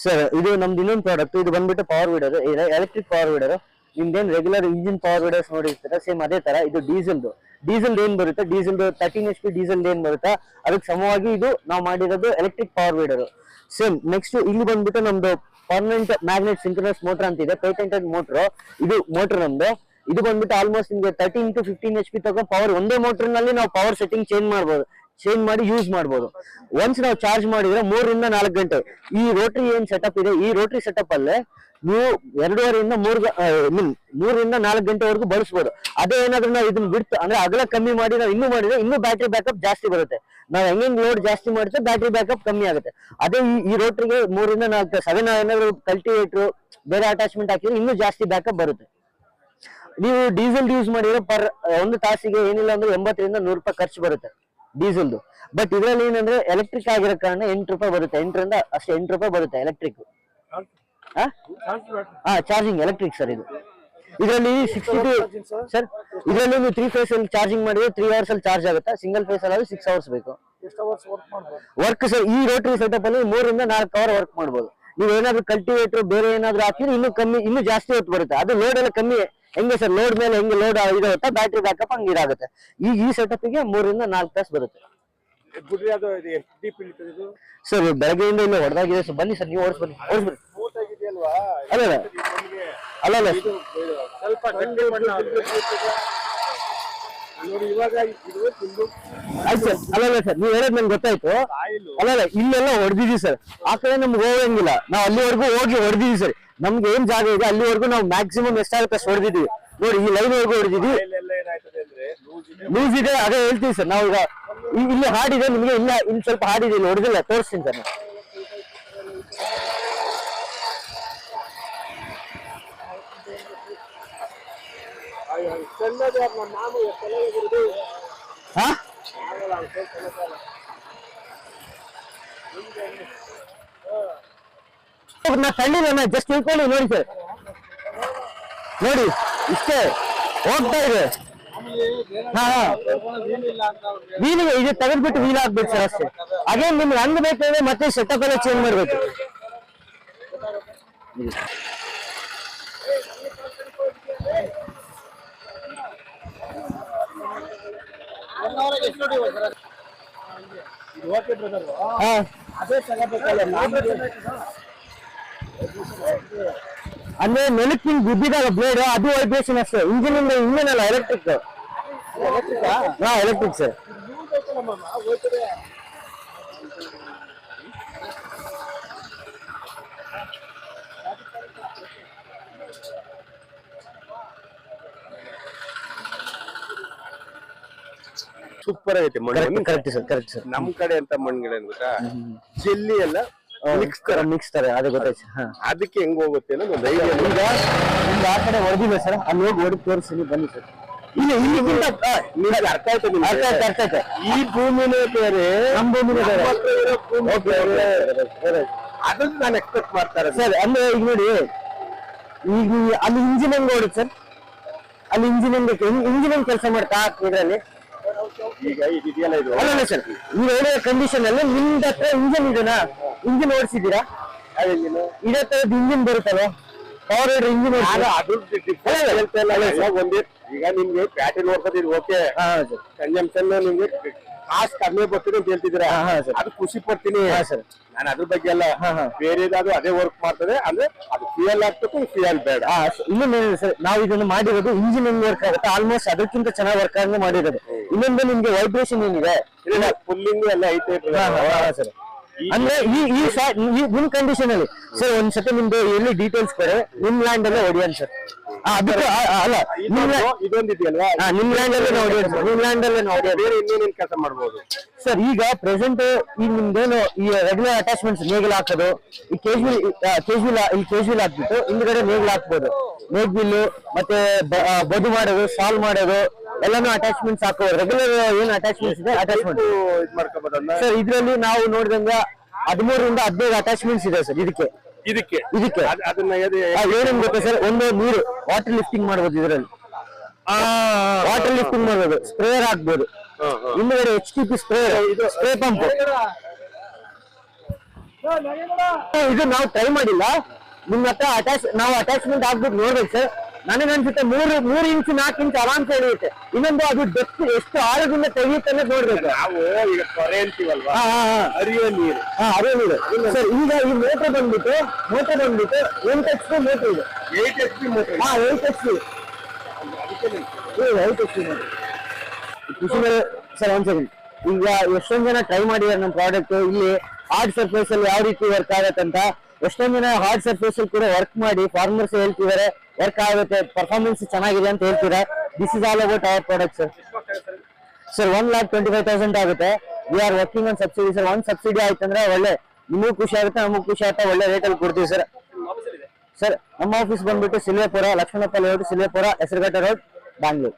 Sir ಇದು ನಮ್ದು ಇನ್ನೊಂದು ಪ್ರಾಡಕ್ಟ್, ಇದು ಬಂದ್ಬಿಟ್ಟು power weeder, electric power weeder. ನಿಮ್ದೇನ್ ರೆಗ್ಯುಲರ್ ಇಂಜಿನ್ ಪವರ್ ವೀಡರ್ಸ್ ನೋಡಿರ್ತೀರ, ಸೇಮ್ ಅದೇ ತರ ಇದು ಡೀಸೆಲ್ ಏನ್ ಬರುತ್ತೆ, ಡೀಸೆಲ್ 13 HP ಡೀಸೆಲ್ ಏನ್ ಬರುತ್ತೆ ಅದಕ್ಕೆ ಸಮವಾಗಿ ಇದು ನಾವು ಮಾಡಿರೋದು electric power weeder. Same next ಇಲ್ಲಿ ಬಂದ್ಬಿಟ್ಟು ನಮ್ದು ಪರ್ಮನೆಂಟ್ ಮ್ಯಾಗ್ನೆಟ್ ಸಿಂಕ್ರನಸ್ ಮೋಟರ್ ಅಂತ ಇದೆ, ಪೇಟೆಂಟೆಡ್ ಮೋಟರ್. ಇದು ಮೋಟರ್ ನಮ್ದು. ಇದು ಬಂದ್ಬಿಟ್ಟು ಆಲ್ಮೋಸ್ಟ್ ನಿಮಗೆ 13 to 15 HP ತಗೊಂಡು ಪವರ್, ಒಂದೇ ಮೋಟರ್ ನಲ್ಲಿ ನಾವು ಪವರ್ ಸೆಟ್ಟಿಂಗ್ ಚೇಂಜ್ ಮಾಡಿ ಯೂಸ್ ಮಾಡಬಹುದು. ಒನ್ಸ್ ನಾವು ಚಾರ್ಜ್ ಮಾಡಿದ್ರೆ 3 ರಿಂದ 4 ಗಂಟೆ. ಈ ರೋಟರಿ ಏನ್ ಸೆಟಪ್ ಇದೆ, ಈ ರೋಟರಿ ಸೆಟಪ್ ಅಲ್ಲೇ ನೀವು 2.5 ರಿಂದ 3 ರಿಂದ 4 ಗಂಟೆವರೆಗೂ ಬಳಸಬಹುದು. ಅದೇ ಏನಾದ್ರೂ ನಾವು ಇದನ್ನ ಬಿಡ್ತು ಅಂದ್ರೆ ಅಗಲ ಕಮ್ಮಿ ಮಾಡಿ ನಾವು ಇನ್ನೂ ಮಾಡಿದ್ರೆ ಇನ್ನೂ ಬ್ಯಾಟ್ರಿ ಬ್ಯಾಕಪ್ ಜಾಸ್ತಿ ಬರುತ್ತೆ. ನಾವು ಹೆಂಗ್ ಲೋಡ್ ಜಾಸ್ತಿ ಮಾಡಿದ್ರೆ ಬ್ಯಾಟ್ರಿ ಬ್ಯಾಕಪ್ ಕಮ್ಮಿ ಆಗುತ್ತೆ. ಅದೇ ಈ ರೋಟರಿಗೆ 3 ರಿಂದ 4 7 ಏನಾದ್ರು ಕಲ್ಟಿವೇಟರ್ ಬೇರೆ ಅಟ್ಯಾಚ್ಮೆಂಟ್ ಹಾಕಿದ್ರೆ ಇನ್ನೂ ಜಾಸ್ತಿ ಬ್ಯಾಕಪ್ ಬರುತ್ತೆ. ನೀವು ಡೀಸೆಲ್ ಯೂಸ್ ಮಾಡಿದ್ರೆ ಒಂದು ತಾಸಿಗೆ ಏನಿಲ್ಲ ಅಂದ್ರೆ 80 ರಿಂದ 100 ರೂಪಾಯಿ ಖರ್ಚು ಬರುತ್ತೆ ಡೀಸೆಲ್ದು. ಬಟ್ ಇದರಲ್ಲಿ ಏನಂದ್ರೆ ಎಲೆಕ್ಟ್ರಿಕ್ ಆಗಿರೋ ಕಾರಣ 8 ರೂಪಾಯಿ ಬರುತ್ತೆ, 8 ರಿಂದ ಅಷ್ಟೇ 8 ರೂಪಾಯಿ ಬರುತ್ತೆ ಎಲೆಕ್ಟ್ರಿಕ್. ಚಾರ್ಜಿಂಗ್ ಎಲೆಕ್ಟ್ರಿಕ್ ಸರ್ ಇದು. ಇದರಲ್ಲಿ 62 ಸರ್, ಇದರಲ್ಲಿ ನೀವು 3 ಫೇಸ್ ಅಲ್ಲಿ ಚಾರ್ಜಿಂಗ್ ಮಾಡಿದ್ರೆ 3 hours ಅಲ್ಲಿ ಚಾರ್ಜ್ ಆಗುತ್ತೆ. ಸಿಂಗಲ್ ಫೇಸ್ ಅಲ್ಲಿ 6 hours ಬೇಕು ವರ್ಕ್ ಸರ್. ಈ ರೋಟರಿ ಸೆಟಪ್ ಅಲ್ಲಿ 3 ರಿಂದ 4 hour ವರ್ಕ್ ಮಾಡಬಹುದು. ನೀವು ಏನಾದ್ರು ಕಲ್ಟಿವೇಟರ್ ಬೇರೆ ಏನಾದ್ರು ಹಾಕಿದ್ರೆ ಇನ್ನೂ ಜಾಸ್ತಿ ಹೊತ್ತು ಬರುತ್ತೆ. ಅದು ಲೋಡ್ ಎಲ್ಲ ಕಮ್ಮಿ. ಹೆಂಗೆ ಸರ್, ಲೋಡ್ ಮೇಲೆ ಹೆಂಗೆ ಲೋಡ್ ಇರುತ್ತೆ, ಬ್ಯಾಟ್ರಿ ಬ್ಯಾಕಪ್ ಹಂಗೆ ಇದಾಗುತ್ತೆ. ಈ ಸೆಟಪ್ ಗೆ 3 ರಿಂದ 4 ತಾಸು ಬರುತ್ತೆ ಸರ್. ಬೆಳಗ್ಗೆಯಿಂದ ಇಲ್ಲ ಹೊಡೆದಾಗಿದೆ ಸರ್. ಬನ್ನಿ ಸರ್, ನೀವು ಓಡಿಸ್ಬನ್ನಿ. ಅಲ್ಲ ಸ್ವಲ್ಪ ಆಯ್ತು ಸರ್. ಅಲ್ಲ ಸರ್, ನೀವು ಹೇಳೋದು ನನ್ಗೆ ಗೊತ್ತಾಯ್ತು. ಅಲ್ಲ ಇಲ್ಲೆಲ್ಲ ಹೊಡೆದಿದ್ದೀವಿ ಸರ್. ಆ ಕಡೆ ನಮ್ಗೆ ಹೋಗಂಗಿಲ್ಲ, ನಾವು ಅಲ್ಲಿವರೆಗೂ ಹೋಗಿ ಹೊಡೆದಿದ್ದೀವಿ ಸರ್. ನಮ್ಗೆ ಏನ್ ಜಾಗ ಇದೆ ಅಲ್ಲಿವರೆಗೂ ನಾವು ಮ್ಯಾಕ್ಸಿಮಮ್ ಎಷ್ಟಾಗುತ್ತೆ ಅಷ್ಟು ಹೊಡೆದಿದ್ದೀವಿ ನೋಡಿ. ಈ ಲೈನ್ ವರ್ಗು ಹೊಡೆದಿದ್ದೀವಿ. ಲೂಸ್ ಇದೆ ಅದೇ ಹೇಳ್ತೀವಿ ಸರ್. ನಾವು ಈಗ ಇಲ್ಲಿ ಹಾಡಿದೆ ನಿಮ್ಗೆ, ಇಲ್ಲ ಇಲ್ಲಿ ಸ್ವಲ್ಪ ಹಾಡಿದೆ, ಇಲ್ಲಿ ಹೊಡೆದಿಲ್ಲ, ತೋರಿಸ್ತೀನಿ ಸರ್. ನಾ ತಳ್ಳಿಲ್ಲ, ಜಸ್ಟ್ ತಿಳ್ಕೊಳ್ಳಿ ನೋಡಿ ಸರ್. ನೋಡಿ ಇಷ್ಟೇ ಹೋಗ್ತಾ ಇದೆ. ವೀಲಿಗೆ ಇದು ತೆಗೆದ್ಬಿಟ್ಟು ವೀಲ್ ಹಾಕ್ಬೇಕು ಸರ್ ಅಷ್ಟೇ. ಹಾಗೆ ನಿಮ್ಗೆ ಹಂಗ್ ಬೇಕಾದ್ರೆ ಮತ್ತೆ ಸೆಟಪ್ ಎಲ್ಲ ಚೇಂಜ್ ಮಾಡ್ಬೇಕು. ಅಂದ್ರೆ ನೆಲಕ್ಕೆ ಗುದ್ದಿದಾಗ ಬ್ಲೇಡ್ ಅದು ವೈಬ್ರೇಷನ್ ಅಷ್ಟೇ. ಇಂಜಿನ್ ಅಲ್ಲ, ಎಲೆಕ್ಟ್ರಿಕ್. Electric sir. ಸೂಪರ್ ಆಗೈತೆ ಮಣ್ಣು. Correct sir, correct sir. ನಮ್ ಕಡೆ ಅಂತ ಮಣ್ಣುಗಳೇನ್ ಗೊತ್ತಾ, ಜೆಲ್ಲಿ ಎಲ್ಲ ಮಿಕ್ಸ್ ತರ ಅದೇ ಗೊತ್ತಾಯ್ತು. ಅದಕ್ಕೆ ಹೆಂಗ್ ಹೋಗುತ್ತೆ ಅನ್ನೋದು ಒಂದು ಐಡಿಯಾ. ಈಗ ನಿಮ್ಗೆ ಆ ಕಡೆ ಹೊಡೆದಿಲ್ಲ ಸರ್, ಅಲ್ಲಿ ಹೋಗಿ ಹೊಡೆದು ತೋರಿಸ್ತೀನಿ ಬನ್ನಿ ಸರ್. ಇಲ್ಲಿ ಅರ್ಥ ಆಯ್ತು. ಈ ಭೂಮಿನೇ ಬೇರೆ, ನಮ್ಮ ಭೂಮಿನೇ ಬೇರೆ. ಅದನ್ನ ನಾನು ಎಕ್ಸ್ಪೆಕ್ಟ್ ಮಾಡ್ತಾರೆ ಸರ್. ಅಂದ್ರೆ ಈಗ ನೋಡಿ, ಈಗ ಅಲ್ಲಿ ಇಂಜಿನ್ ಹೆಂಗ್ ಓಡುತ್ತೆ ಸರ್, ಅಲ್ಲಿ ಇಂಜಿನ್ ಹೆಂಗ್ ಕೆಲಸ ಮಾಡ್ತಾ ಇದರಲ್ಲಿ. ಈಗ ಇದೆಯಲ್ಲ ಇದು ಅಲ್ಲ ಸರ್, ನೀವು ಹೇಳೋ ಕಂಡೀಷನ್ ಅಲ್ಲಿ ನಿಮ್ದ ಹತ್ರ ಇಂಜಿನ್ ಇದೆನಾ, ಇಂಜಿನ್ ಓಡಿಸಿದ್ದೀರಾ? ಇದೇ ತರದ್ ಇಂಜಿನ್ ಬರುತ್ತಲ್ಲ ಪವರ್ ವೀಡರ್ ಇಂಜಿನ್. ಒಂದೇ ಈಗ ನಿಮ್ಗೆ ಪ್ಯಾಟರ್ನ್ ನೋಡ್ಕೋದಿದ್ ಓಕೆ, ಕನ್ಸಂಪ್ಷನ್ ನಿಮ್ಗೆ ಕಾಸ್ಟ್ ಕಡಿಮೆ ಬರ್ತೀನಿ ಅಂತ ಹೇಳ್ತಿದ್ರೆ ಅದು ಖುಷಿ ಪಡ್ತೀನಿ ಸರ್. ನಾನು ಅದ್ರ ಬಗ್ಗೆ ಎಲ್ಲ ಬೇರೆದಾದ್ರು ಅದೇ ವರ್ಕ್ ಮಾಡ್ತದೆ. ಅಂದ್ರೆ ಅದು ಫ್ಯೂಯಲ್ ಆಗ್ಬೇಕು, ಫ್ಯೂಯಲ್ ಬೇಡ. ಇನ್ನೊಂದು ಸರ್, ನಾವು ಇದನ್ನು ಮಾಡಿರೋದು ಇಂಜಿನ್ ಹೆಂಗ್ ವರ್ಕ್ ಆಗುತ್ತೆ ಆಲ್ಮೋಸ್ಟ್ ಅದಕ್ಕಿಂತ ಚೆನ್ನಾಗಿ ವರ್ಕ್ ಆಗಿ ಮಾಡಿರೋದು. ಇನ್ನೊಂದು ನಿಮ್ಗೆ ವೈಬ್ರೇಷನ್ ಏನಿದೆ, ಫುಲ್ಲಿಂಗ್ ಎಲ್ಲ ಐತೆ ಸರ್. ಅಂದ್ರೆ ಈ ನಿಮ್ ಕಂಡೀಷನ್ ಅಲ್ಲಿ ಸರ್ ಒಂದ್ಸತಿ ನಿಮ್ದು ಎಲ್ಲಿ ಡೀಟೇಲ್ಸ್ ಕೊಡಿ, ನಿಮ್ ಲ್ಯಾಂಡ್ ಅಲ್ಲೇ ಹೊಡಿಯೋಣ ಸರ್. ಅದಕ್ಕೆ ಅಲ್ಲ, ಇದೊಂದಿದೆಯಲ್ವಾ, ನಿಮ್ ಲ್ಯಾಂಡ್ ಅಲ್ಲೇ ಹೊಡಿಯೋಣ ಸರ್. ನಿಮ್ ಲ್ಯಾಂಡ್ ಅಲ್ಲೇ ನಾವು ಬೇರೆ ಇನ್ನೇನೇನ್ ಕೆಲಸ ಮಾಡ್ಬೋದು ಸರ್. ಈಗ ಪ್ರೆಸೆಂಟ್ ಈಗ ನಿಮ್ದೇನು ಈ ರೆಗ್ಯುಲರ್ ಅಟ್ಯಾಚ್ಮೆಂಟ್ಸ್ ನೇಗಿಲ್ ಹಾಕೋದು, ಈ ಕೇಜ್ವಿಲ್ ಹಾಕ್ಬಿಟ್ಟು ಹಿಂದ್ಗಡೆ ನೇಗಿಲ್ ಹಾಕ್ಬೋದು. ನೇಗಿಲು ಮತ್ತೆ ಬದು ಮಾಡೋದು, ಸಾಲ್ ಮಾಡೋದು ಎಲ್ಲಾನು ಅಟ್ಯಾಚ್ಮೆಂಟ್ಸ್ ಹಾಕೋದು. ರೆಗ್ಯುಲರ್ ಏನ್ ಅಟ್ಯಾಚ್ಮೆಂಟ್ಸ್ ಇದೆ ಅಟ್ಯಾಚ್ಮೆಂಟ್ ಸರ್. ಇದ್ರಲ್ಲಿ ನಾವು ನೋಡಿದಂಗ 13 ರಿಂದ 15 ಅಟ್ಯಾಚ್ಮೆಂಟ್ಸ್ ಇದೆ ಸರ್. ಇದಕ್ಕೆ ಅದನ್ನ ಏನೇನ್ ಗೊತ್ತಾ ಸರ್, ಒಂದು ನೀರು ವಾಟರ್ ಲಿಫ್ಟಿಂಗ್ ಮಾಡ್ಬೋದು, ಇದರಲ್ಲಿ ವಾಟರ್ ಲಿಫ್ಟಿಂಗ್ ಮಾಡ್ಬೋದು, ಸ್ಪ್ರೇಯರ್ ಹಾಕ್ಬೋದು, ಹಿಂದ್ಗಡೆ HTP ಸ್ಪ್ರೇ ಪಂಪ್, ಇದು ನಾವು ಟ್ರೈ ಮಾಡಿಲ್ಲ, ನಿಮ್ಮ ಹತ್ರ ನಾವು ಅಟ್ಯಾಚ್ಮೆಂಟ್ ಆಗ್ಬಿಟ್ಟು ನೋಡ್ಬೇಕು ಸರ್. ನನಗೆ ಅನ್ಸುತ್ತೆ 3 ಇಂಚ್ 4 ಇಂಚ್ ಆರಾಮ್ ಎಳೆಯುತ್ತೆ. ಇನ್ನೊಂದು ಅದು ಡೆಪ್ತ್ ಎಷ್ಟು ಆಳದಿಂದ ತೆಗೆಯುತ್ತೆ ಅನ್ನೋದು ನೋಡ್ಬೇಕು. ನಾವು ಈಗ ಕೊರೆ ಅಂತೀವಲ್ವಾ, ಹರಿಯೋ ನೀರು ಸರ್. ಈಗ ಈ ಮೋಟರ್ ಬಂದ್ಬಿಟ್ಟು 8 HP ಮೋಟರ್ ಇದೆ. 8 HP motor. 8 HP. 8 HP motor. ಖುಷಿ ಸರ್. ಒಂದ್ ಸೆಕೆಂಡ್. ಈಗ ಎಷ್ಟೊಂದ್ ಜನ ಟ್ರೈ ಮಾಡಿದಾರೆ ನಮ್ಮ ಪ್ರಾಡಕ್ಟ್. ಇಲ್ಲಿ ಹಾರ್ಡ್ ಸರ್ಫೇಸ್ ಅಲ್ಲಿ ಯಾವ ರೀತಿ ವರ್ಕ್ ಆಗತ್ತಂತ ಎಷ್ಟೊಂದ್ ಜನ ಹಾರ್ಡ್ ಸರ್ಫೇಸ್ ಅಲ್ಲಿ ಕೂಡ ವರ್ಕ್ ಮಾಡಿ ಫಾರ್ಮರ್ಸ್ ಹೇಳ್ತಿದ್ದಾರೆ ವರ್ಕ್ ಆಗುತ್ತೆ, ಪರ್ಫಾರ್ಮೆನ್ಸ್ ಚೆನ್ನಾಗಿದೆ ಅಂತ ಹೇಳ್ತೀರಾ. This is all about our product sir. Sir 1,25,000 ಆಗುತ್ತೆ. We are working on subsidy sir. ಒಂದು ಸಬ್ಸಿಡಿ ಆಯ್ತಂದ್ರೆ ಒಳ್ಳೆ ನಿಮಗೂ ಖುಷಿ ಆಗುತ್ತೆ, ನಮಗೂ ಖುಷಿ ಆಗುತ್ತೆ. ಒಳ್ಳೆ ರೇಟಲ್ಲಿ ಕೊಡ್ತೀವಿ ಸರ್. ಸರ್ ನಮ್ಮ ಆಫೀಸ್ ಬಂದ್ಬಿಟ್ಟು ಸಿಲ್ವೇಪುರ, ಲಕ್ಷ್ಮಣಪ್ಪ ಲೇಔಟ್, ಸಿಲ್ವೇಪುರ, ಹೆಸರುಘಟ್ಟ ರೋಡ್, ಬ್ಯಾಂಗ್ಳೂರ್.